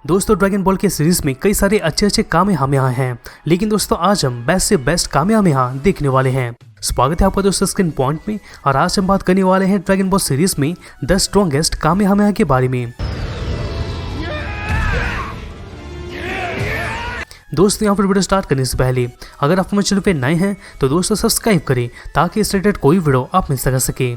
दोस्तों dragon ball के series में कई सारे अच्छे कामेहामेहा हैं, लेकिन दोस्तों आज हम बेस्ट से बेस्ट कामेहामेहा देखने वाले हैं। स्वागत है आपका दोस्तों स्क्रीन पॉइंट में। और आज हम बात करने वाले हैं ड्रैगन बॉल सीरीज में द स्ट्रॉन्गेस्ट कामेहामेहा के बारे में। दोस्तों यहाँ पर वीडियो स्टार्ट करने से पहले अगर आप हमारे चैनल पे नए हैं तो दोस्तों सब्सक्राइब करें ताकि इस रिलेटेड कोई वीडियो आप मिस कर सके।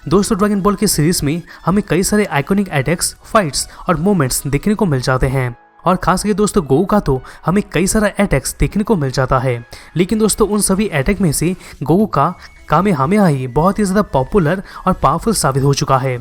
दोस्तों ड्रैगन बॉल के सीरीज में हमें कई सारे आइकॉनिक अटैक्स, फाइट्स और मोमेंट्स देखने को मिल जाते हैं। और खास करके दोस्तों गोकू का तो हमें कई सारा अटैक्स देखने को मिल जाता है, लेकिन दोस्तों उन सभी अटैक में से गोकू का कामेहामेहा ही बहुत ही ज़्यादा पॉपुलर और पावरफुल साबित हो चुका है।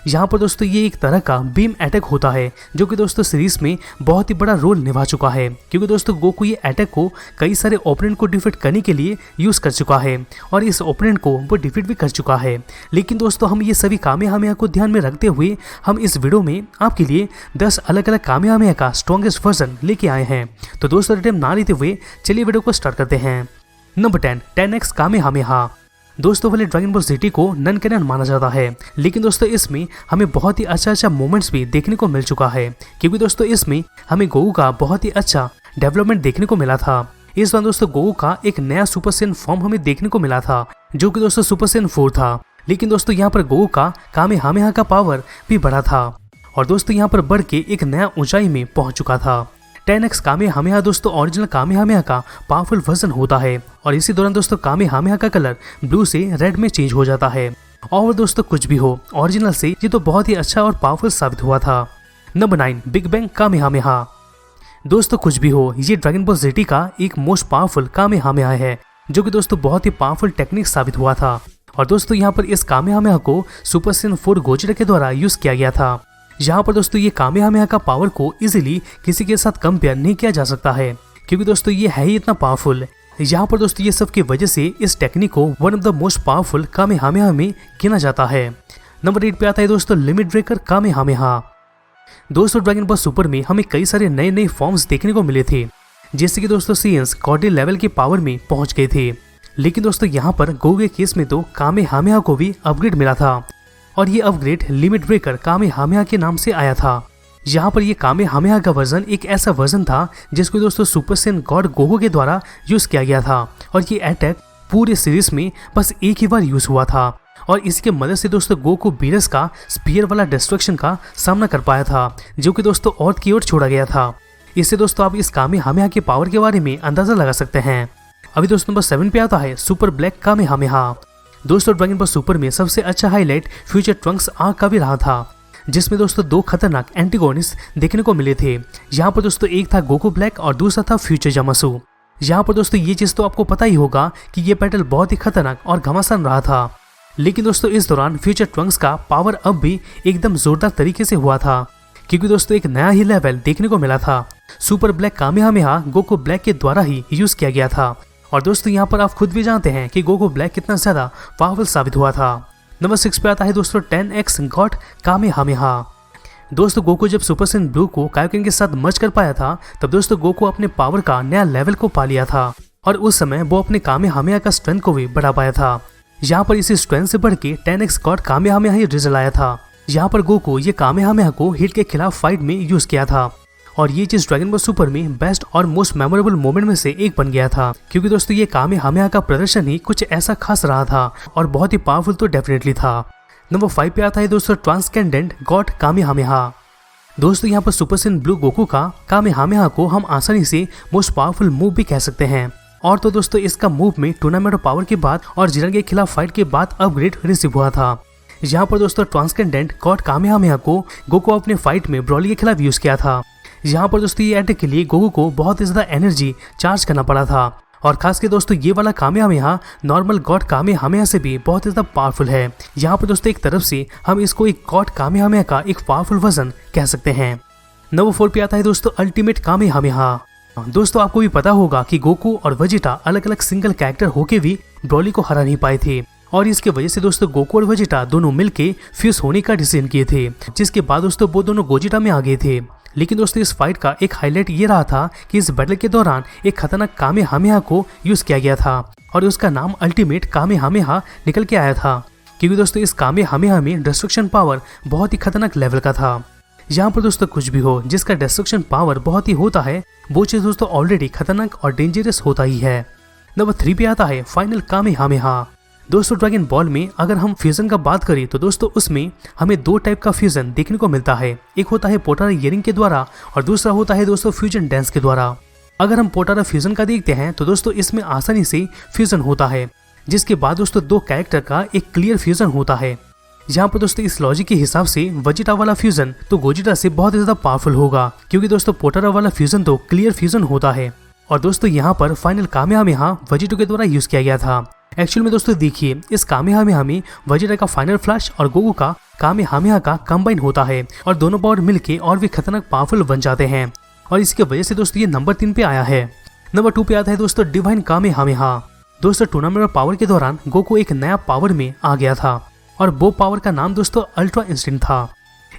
यहाँ पर दोस्तों ये एक तरह का बीम अटैक होता है जो कि दोस्तों सीरीज में बहुत ही बड़ा रोल निभा चुका है, क्योंकि दोस्तों गोकू ये अटैक को कई सारे ओपोनेंट को डिफीट करने के लिए यूज़ कर चुका है और इस ओपोनेंट को वो डिफीट भी कर चुका है। लेकिन दोस्तों हम ये सभी कामेहामेहा को ध्यान में रखते हुए हम इस वीडियो में आपके लिए 10 अलग अलग कामेहामेहा का स्ट्रॉन्गेस्ट वर्जन लेके आए हैं। तो दोस्तों टाइम ना लेते हुए चलिए वीडियो को स्टार्ट करते हैं। Number 10 10x Kamehameha. दोस्तों वाले ड्रैगन बॉल जीटी को नन कैनन माना जाता है, लेकिन दोस्तों इसमें हमें बहुत ही अच्छा मोमेंट्स भी देखने को मिल चुका है, क्योंकि दोस्तों इसमें हमें गोकू का बहुत ही अच्छा डेवलपमेंट देखने को मिला था। इस बार दोस्तों गोकू का एक नया सुपर सैयन फॉर्म हमें देखने को मिला था जो कि दोस्तों सुपर सैयन 4 था। लेकिन दोस्तों यहाँ पर गोकू का कामेहामेहा का पावर भी बढ़ा था और दोस्तों यहाँ पर बढ़ के एक नया ऊंचाई में पहुंच चुका था। 10x कामेहामेहा दोस्तों ओरिजिनल कामेहामेहा का पावरफुल वर्जन होता है और इसी दौरान दोस्तों कामेहामेहा का कलर ब्लू से रेड में चेंज हो जाता है। और दोस्तों कुछ भी हो, ओरिजिनल से ये तो बहुत ही अच्छा और पावरफुल साबित हुआ था। Number 9 big bang Kamehameha. दोस्तों कुछ भी हो, ये ड्रैगन बॉल जीटी का एक मोस्ट पावरफुल कामेहामेहा है जो कि दोस्तों बहुत ही पावरफुल टेक्निक साबित हुआ था। और दोस्तों यहाँ पर इस कामेहामेहा को सुपर सैयन 4 गोजिरा के द्वारा यूज किया गया था। यहाँ पर दोस्तों ये कामेहामेहा का पावर को इजीली किसी के साथ कंपेयर नहीं किया जा सकता है, क्योंकि दोस्तों ये है ही इतना पावरफुल। यहाँ पर दोस्तों ये सब की वजह से इस टेक्निक को one of the most powerful Kamehameha में गिना जाता है। नंबर 8 पे आता है दोस्तों लिमिट ब्रेकर कामेहामेहा। दोस्तों ड्रैगन बॉल सुपर में हमें कई सारे नए फॉर्म्स देखने को मिले थे, जैसे कि दोस्तों सीएंस गॉडी लेवल के पावर में पहुंच गए थे। लेकिन दोस्तों यहाँ पर गोकू के केस में तो कामेहामेहा को भी अपग्रेड मिला था और ये अपग्रेड लिमिट ब्रेकर कामेहामेहा के नाम से आया था। यहाँ पर ये कामेहामेहा का वर्जन एक ऐसा वर्जन था जिसको दोस्तों सुपर सैयन गॉड गोकू के द्वारा यूज किया गया था और ये अटैक पूरे सीरीज में बस एक ही बार यूज हुआ था और इसके मदद से दोस्तों गोकू बीरस का स्पीयर वाला डिस्ट्रक्शन का सामना कर पाया था, जो कि दोस्तों अर्थ की ओर छोड़ा गया था। इससे दोस्तों आप इस कामेहामेहा के पावर के बारे में अंदाजा लगा सकते हैं। अभी दोस्तों नंबर 7 पे आता है सुपर ब्लैक कामेहामेहा। दोस्तों ड्रैगन बॉल सुपर में सबसे अच्छा हाईलाइट फ्यूचर ट्रंक्स आर्क का भी रहा था, जिसमें दोस्तों 2 खतरनाक एंटीगोनिस्ट देखने को मिले थे। यहाँ पर दोस्तों एक था गोकू ब्लैक और दूसरा था फ्यूचर जामासू। यहाँ पर दोस्तों ये चीज तो आपको पता ही होगा कि ये बैटल बहुत ही खतरनाक और घमासान रहा था। लेकिन दोस्तों इस दौरान फ्यूचर ट्रंक्स का पावर अप भी एकदम जोरदार तरीके से हुआ था, क्योंकि दोस्तों एक नया ही लेवल देखने को मिला था। Super black Kamehameha Goku black के द्वारा ही यूज किया गया था और दोस्तों यहाँ पर आप खुद भी जानते हैं कि गोकू ब्लैक कितना ज्यादा पावरफुल साबित हुआ था। नंबर 6 पे आता है दोस्तों 10x गॉड कामेहामेहा। दोस्तों गोकू जब सुपर सैयन ब्लू को कायोकेन के साथ मर्ज कर पाया था, तब दोस्तों गोकू अपने पावर का नया लेवल को पा लिया था और उस समय वो अपने कामेहामेहा का स्ट्रेंथ को भी बढ़ा पाया था। यहाँ पर इसी स्ट्रेंथ से बढ़ के 10x गॉड कामेहामेहा ही रिजल्ट आया था। यहाँ पर गोकू ये कामेहामेहा को हिट के खिलाफ फाइट में यूज किया था और ये चीज ड्रैगन बॉल सुपर में बेस्ट और मोस्ट मेमोरेबल मोमेंट में से एक बन गया था, क्योंकि दोस्तों ये कामेहामेहा का प्रदर्शन ही कुछ ऐसा खास रहा था और बहुत ही पावरफुल तो डेफिनेटली था। नंबर 5 पे आता है दोस्तों ट्रांसकेंडेंट गॉड कामेहामेहा। दोस्तों यहाँ पर सुपर सैयन ब्लू गोकू का कामेहामेहा को हम आसानी से मोस्ट पावरफुल मूव भी कह सकते हैं। और तो दोस्तों इसका मूव में टूर्नामेंट ऑफ पावर के बाद और जिरन के खिलाफ फाइट के बाद अपग्रेड रिसीव हुआ था। यहाँ पर दोस्तों ट्रांसकेंडेंट गॉड कामेहामेहा को गोकू अपने फाइट में ब्रॉली के खिलाफ यूज किया था। यहाँ पर दोस्तों ये अटैक के लिए गोकू को बहुत ही ज्यादा एनर्जी चार्ज करना पड़ा था और खास के दोस्तों ये वाला कामेहामेहा नॉर्मल गॉड कामेहामेहा से भी बहुत ही ज्यादा पावरफुल है। यहाँ पर दोस्तों एक तरफ से हम इसको एक गॉड कामेहामेहा का एक पावरफुल वर्जन कह सकते हैं। नंबर 4 पे आता है दोस्तों अल्टीमेट कामेहामेहा। दोस्तों आपको भी पता होगा कि गोकू और वेजिटा अलग अलग सिंगल कैरेक्टर होके भी ब्रॉली को हरा नहीं पाए थे और इसके वजह से दोस्तों गोकू और वेजिटा दोनों मिलके फ्यूज होने का डिसीजन किए थे, जिसके बाद दोस्तों वो दोनों गोजिटा में आ गए थे। लेकिन दोस्तों इस फाइट का एक हाईलाइट ये रहा था कि इस बैटल के दौरान एक खतरनाक कामेहामेहा को यूज किया गया था और उसका नाम अल्टीमेट कामेहामेहा निकल के आया था। क्योंकि दोस्तों इस कामेहामेहा में डिस्ट्रक्शन पावर बहुत ही खतरनाक लेवल का था। यहाँ पर दोस्तों कुछ भी हो जिसका डिस्ट्रक्शन पावर बहुत ही होता है वो चीज दोस्तों ऑलरेडी खतरनाक और डेंजरस होता ही है। नंबर 3 पे आता है फाइनल कामेहामेहा। दोस्तों ड्रैगन बॉल में अगर हम फ्यूजन का बात करें तो दोस्तों उसमें हमें 2 टाइप का फ्यूजन देखने को मिलता है। एक होता है पोटारा इयरिंग के द्वारा और दूसरा होता है दोस्तों फ्यूजन डांस के द्वारा। अगर हम पोटारा फ्यूजन का देखते हैं तो दोस्तों इसमें आसानी से फ्यूजन होता है, जिसके बाद दोस्तों 2 कैरेक्टर का एक क्लियर फ्यूजन होता है। यहाँ पर दोस्तों इस लॉजिक के हिसाब से वेजिटा वाला फ्यूजन तो गोजिटा से बहुत ही ज्यादा पावरफुल होगा, क्योंकि दोस्तों पोटारा वाला फ्यूजन तो क्लियर फ्यूजन होता है। और दोस्तों यहाँ पर फाइनल कामेहामेहा वेजिटो के द्वारा यूज किया गया था। एक्चुअल में दोस्तों देखिए इस कामेहामेहा में वेजिटा का फाइनल फ्लैश और गोकू का कामेहामेहा का कंबाइन होता है और दोनों पावर मिलके और भी खतरनाक पावरफुल बन जाते हैं और इसकी वजह से दोस्तों ये नंबर 3 पे आया है। नंबर 2 पे आता है दोस्तों डिवाइन कामेहामेहा। दोस्तों टूर्नामेंट पावर के दौरान गोकू एक नया पावर में आ गया था और वो पावर का नाम दोस्तों अल्ट्रा इंस्टिंक्ट था।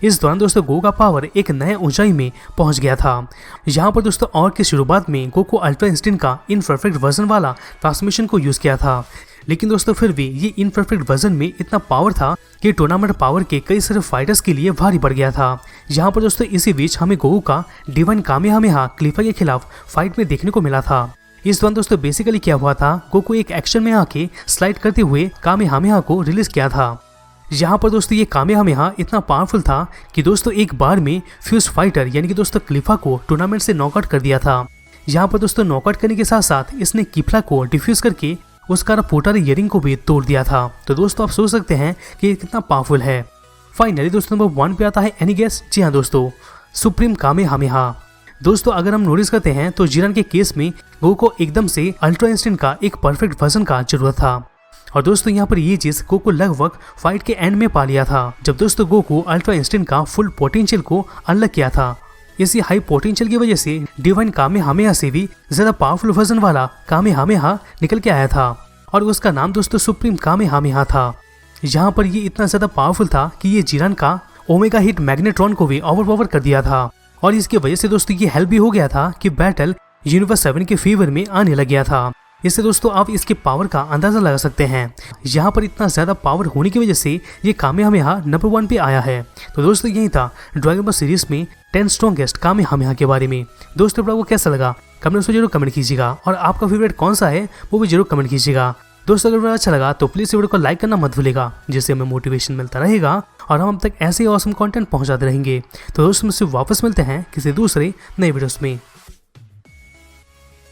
इस दौरान दोस्तों गोकू का पावर एक नए ऊंचाई में पहुंच गया था। यहाँ पर दोस्तों और की शुरुआत में गोकू अल्ट्रा इंस्टिंक्ट का इनपरफेक्ट वर्जन वाला ट्रांसमिशन को यूज किया था, लेकिन दोस्तों फिर भी ये इनपरफेक्ट वर्जन में इतना पावर था कि टूर्नामेंट पावर के कई सारे फाइटर्स के लिए भारी पड़ गया था। यहाँ पर दोस्तों इसी बीच हमें गोकू का डिवाइन कामेहामेहा क्लिफा के खिलाफ फाइट में देखने को मिला था। इस दौरान दोस्तों बेसिकली क्या हुआ था, गोकू एक एक्शन में आके स्लाइड करते हुए कामेहामेहा को रिलीज किया था। यहाँ पर दोस्तों ये कामेहामेहा इतना पावरफुल था कि दोस्तों एक बार में फ्यूज फाइटर यानी कि दोस्तों क्लिफा को टूर्नामेंट से नॉकआउट कर दिया था। यहाँ पर दोस्तों नॉकआउट करने के साथ साथ इसने किफला को डिफ्यूज करके उसका पोटारा इयरिंग को भी तोड़ दिया था। तो दोस्तों आप सोच सकते हैं कि ये कितना पावरफुल है। फाइनली दोस्तों नंबर 1 पे आता है एनी गेस। जी हाँ दोस्तों, सुप्रीम कामेहामेहा। दोस्तों अगर हम नोटिस करते हैं तो जिरान के केस में गोकू को एकदम से अल्ट्रा इंस्टिंक्ट का एक परफेक्ट वर्जन का जरूरत था और दोस्तों यहाँ पर ये चीज गोकू लगभग फाइट के एंड में पा लिया था, जब दोस्तों गोकू अल्ट्रा इंस्टिंक्ट का फुल पोटेंशियल को अनलॉक किया था। इसी हाई पोटेंशियल की वजह से डिवाइन कामेहामेहा से भी ज्यादा पावरफुल वर्जन वाला कामेहामेहा निकल के आया था और उसका नाम दोस्तों सुप्रीम कामेहामेहा था। यहाँ पर ये इतना ज्यादा पावरफुल था कि ये जिरान का ओमेगा हिट मैग्नेट्रॉन को भी ओवरपावर कर दिया था और इसकी वजह से दोस्तों ये हेल्प भी हो गया था कि बैटल यूनिवर्स 7 के फेवर में आने लग गया था। इससे दोस्तों आप इसके पावर का अंदाजा लगा सकते हैं। यहाँ पर इतना ज्यादा पावर होने की वजह से ये कामेहामेहा नंबर 1 पे आया है। तो दोस्तों यही था ड्रैगन बॉल सीरीज में 10 स्ट्रॉन्गेस्ट कामेहामेहा के बारे में। दोस्तों आपको कैसा लगा कमेंट्स में जरूर कमेंट कीजिएगा और आपका फेवरेट कौन सा है वो भी जरूर कमेंट कीजिएगा। दोस्तों अगर वीडियो अच्छा लगा तो प्लीज वीडियो को लाइक करना मत भूलिएगा, जिससे हमें मोटिवेशन मिलता रहेगा और हम अब तक ऐसे ही ऑसम कंटेंट पहुंचाते रहेंगे। तो दोस्तों मुझसे वापस मिलते हैं किसी दूसरे नए वीडियोस में।